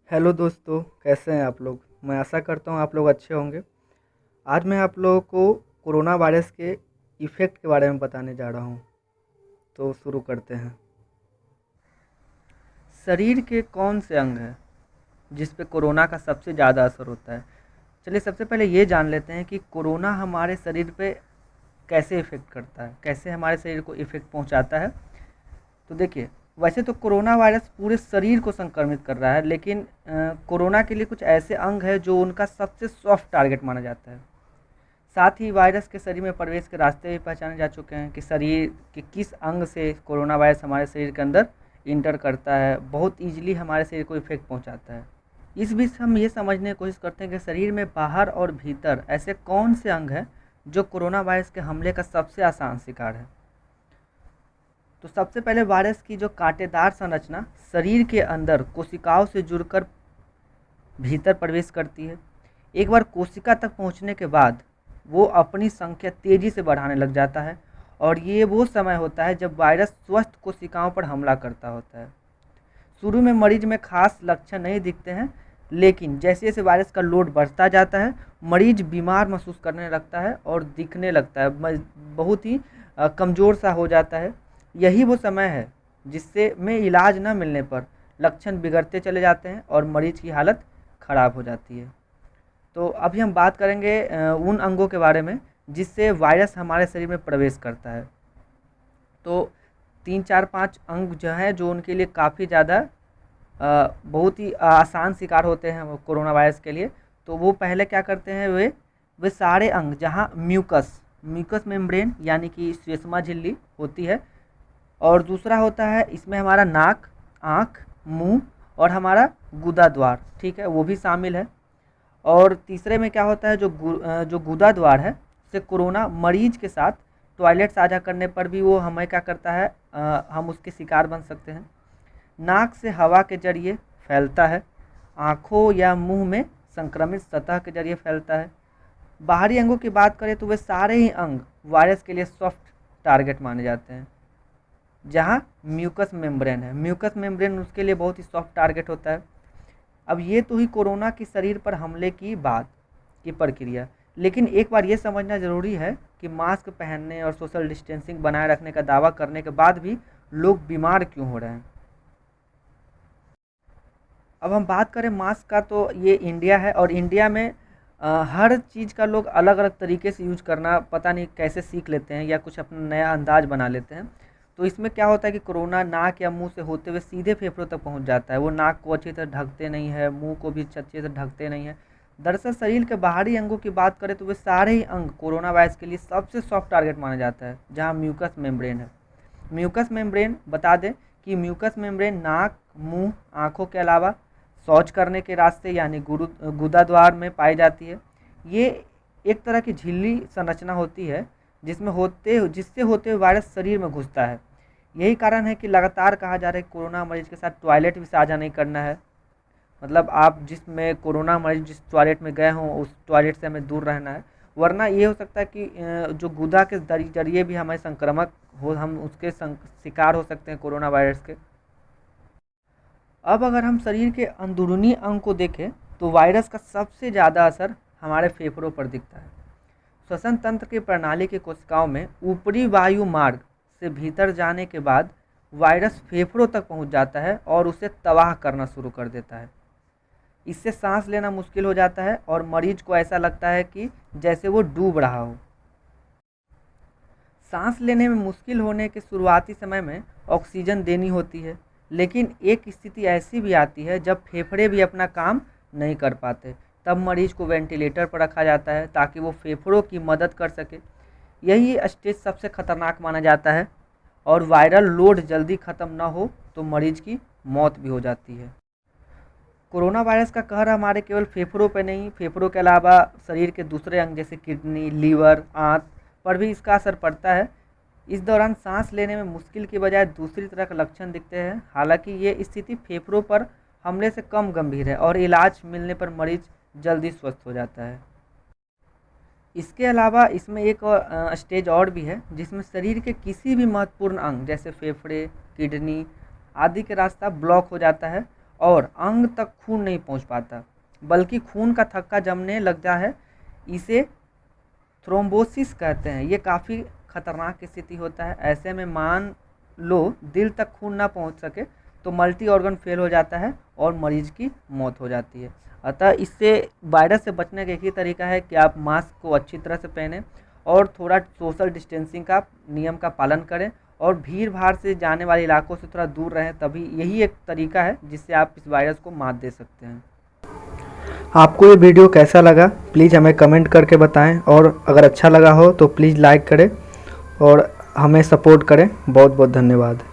Hello दोस्तों, कैसे हैं आप लोग। मैं आशा करता हूँ आप लोग अच्छे होंगे। आज मैं आप लोगों को कोरोना वायरस के इफ़ेक्ट के बारे में बताने जा रहा हूँ। तो शुरू करते हैं। शरीर के कौन से अंग हैं जिस पे कोरोना का सबसे ज़्यादा असर होता है। चलिए सबसे पहले ये जान लेते हैं कि कोरोना हमारे शरीर पे कैसे इफ़ेक्ट करता है, कैसे हमारे शरीर को इफ़ेक्ट पहुँचाता है। तो देखिए, वैसे तो कोरोना वायरस पूरे शरीर को संक्रमित कर रहा है, लेकिन कोरोना के लिए कुछ ऐसे अंग हैं जो उनका सबसे सॉफ्ट टारगेट माना जाता है। साथ ही वायरस के शरीर में प्रवेश के रास्ते भी पहचाने जा चुके हैं कि शरीर के किस अंग से कोरोना वायरस हमारे शरीर के अंदर इंटर करता है, बहुत ईजिली हमारे शरीर को इफेक्ट पहुंचाता है। इस बीच हम ये समझने की कोशिश करते हैं कि शरीर में बाहर और भीतर ऐसे कौन से अंग हैं जो कोरोना वायरस के हमले का सबसे आसान शिकार है। तो सबसे पहले वायरस की जो कांटेदार संरचना शरीर के अंदर कोशिकाओं से जुड़कर भीतर प्रवेश करती है। एक बार कोशिका तक पहुंचने के बाद वो अपनी संख्या तेजी से बढ़ाने लग जाता है, और ये वो समय होता है जब वायरस स्वस्थ कोशिकाओं पर हमला करता होता है। शुरू में मरीज में खास लक्षण नहीं दिखते हैं, लेकिन जैसे जैसे वायरस का लोड बढ़ता जाता है, मरीज बीमार महसूस करने लगता है और दिखने लगता है, बहुत ही कमज़ोर सा हो जाता है। यही वो समय है जिससे में इलाज न मिलने पर लक्षण बिगड़ते चले जाते हैं और मरीज की हालत ख़राब हो जाती है। तो अभी हम बात करेंगे उन अंगों के बारे में जिससे वायरस हमारे शरीर में प्रवेश करता है। तो 3 4 5 अंग जो हैं जो उनके लिए काफ़ी ज़्यादा बहुत ही आसान शिकार होते हैं वो कोरोना वायरस के लिए। तो वो पहले क्या करते हैं, वे सारे अंग जहाँ म्यूकस म्यूकस मेम्ब्रेन यानी कि श्लेष्मा झिल्ली होती है, और दूसरा होता है इसमें हमारा नाक, आँख, मुंह और हमारा गुदा द्वार, ठीक है, वो भी शामिल है। और तीसरे में क्या होता है, जो गुदा द्वार है से कोरोना मरीज के साथ टॉयलेट साझा करने पर भी वो हमें क्या करता है, हम उसके शिकार बन सकते हैं। नाक से हवा के जरिए फैलता है। आँखों या मुंह में संक्रमित सतह के जरिए फैलता है। बाहरी अंगों की बात करें तो वे सारे ही अंग वायरस के लिए सॉफ्ट टारगेट माने जाते हैं। जहाँ म्यूकस मेम्ब्रेन है, म्यूकस मेम्ब्रेन उसके लिए बहुत ही सॉफ्ट टारगेट होता है। अब ये तो ही कोरोना की शरीर पर हमले की बात की प्रक्रिया, लेकिन एक बार ये समझना ज़रूरी है कि मास्क पहनने और सोशल डिस्टेंसिंग बनाए रखने का दावा करने के बाद भी लोग बीमार क्यों हो रहे हैं। अब हम बात करें मास्क का, तो ये इंडिया है और इंडिया में हर चीज़ का लोग अलग अलग तरीके से यूज करना पता नहीं कैसे सीख लेते हैं या कुछ अपना नया अंदाज बना लेते हैं। तो इसमें क्या होता है कि कोरोना नाक या मुंह से होते हुए सीधे फेफड़ों तक पहुंच जाता है। वो नाक को अच्छी तरह ढकते नहीं है, मुंह को भी अच्छे से ढकते नहीं है। दरअसल शरीर के बाहरी अंगों की बात करें तो वे सारे ही अंग कोरोना वायरस के लिए सबसे सॉफ्ट टारगेट माना जाता है, जहाँ म्यूकस मेम्ब्रेन है। म्यूकस मेम्ब्रेन बता दें कि म्यूकस मेम्ब्रेन नाक, मुंह, आँखों के अलावा शौच करने के रास्ते यानी गुदा द्वार में पाई जाती है। ये एक तरह की झिल्ली संरचना होती है जिससे होते हुए वायरस शरीर में घुसता है। यही कारण है कि लगातार कहा जा रहा है कि कोरोना मरीज के साथ टॉयलेट भी साझा नहीं करना है। मतलब आप जिसमें कोरोना मरीज जिस टॉयलेट में गए हों उस टॉयलेट से हमें दूर रहना है, वरना ये हो सकता है कि जो गुदा के जरिए भी हमें संक्रामक हो, हम उसके शिकार हो सकते हैं कोरोना वायरस के। अब अगर हम शरीर के अंदरूनी अंग को देखें तो वायरस का सबसे ज़्यादा असर हमारे फेफड़ों पर दिखता है। श्वसन तंत्र की प्रणाली की कोशिकाओं में ऊपरी वायु मार्ग से भीतर जाने के बाद वायरस फेफड़ों तक पहुंच जाता है और उसे तबाह करना शुरू कर देता है। इससे सांस लेना मुश्किल हो जाता है और मरीज को ऐसा लगता है कि जैसे वो डूब रहा हो। सांस लेने में मुश्किल होने के शुरुआती समय में ऑक्सीजन देनी होती है, लेकिन एक स्थिति ऐसी भी आती है जब फेफड़े भी अपना काम नहीं कर पाते। तब मरीज को वेंटिलेटर पर रखा जाता है ताकि वो फेफड़ों की मदद कर सके। यही स्टेज सबसे खतरनाक माना जाता है, और वायरल लोड जल्दी ख़त्म ना हो तो मरीज की मौत भी हो जाती है। कोरोना वायरस का कहर हमारे केवल फेफड़ों पर नहीं, फेफड़ों के अलावा शरीर के दूसरे अंग जैसे किडनी, लीवर, आंत पर भी इसका असर पड़ता है। इस दौरान सांस लेने में मुश्किल की बजाय दूसरी तरह के लक्षण दिखते हैं। हालांकि ये स्थिति फेफड़ों पर हमले से कम गंभीर है और इलाज मिलने पर मरीज जल्दी स्वस्थ हो जाता है। इसके अलावा इसमें एक और स्टेज और भी है जिसमें शरीर के किसी भी महत्वपूर्ण अंग जैसे फेफड़े, किडनी आदि के रास्ता ब्लॉक हो जाता है और अंग तक खून नहीं पहुंच पाता, बल्कि खून का थक्का जमने लगता है। इसे थ्रोम्बोसिस कहते हैं। ये काफ़ी खतरनाक स्थिति होता है। ऐसे में मान लो दिल तक खून ना पहुंच सके तो मल्टी ऑर्गन फेल हो जाता है और मरीज की मौत हो जाती है। अतः इससे वायरस से बचने का एक ही तरीका है कि आप मास्क को अच्छी तरह से पहनें और थोड़ा सोशल डिस्टेंसिंग का नियम का पालन करें और भीड़ भाड़ से जाने वाले इलाकों से थोड़ा दूर रहें। तभी यही एक तरीका है जिससे आप इस वायरस को मात दे सकते हैं। आपको ये वीडियो कैसा लगा प्लीज़ हमें कमेंट करके बताएं, और अगर अच्छा लगा हो तो प्लीज़ लाइक करें और हमें सपोर्ट करें। बहुत बहुत धन्यवाद।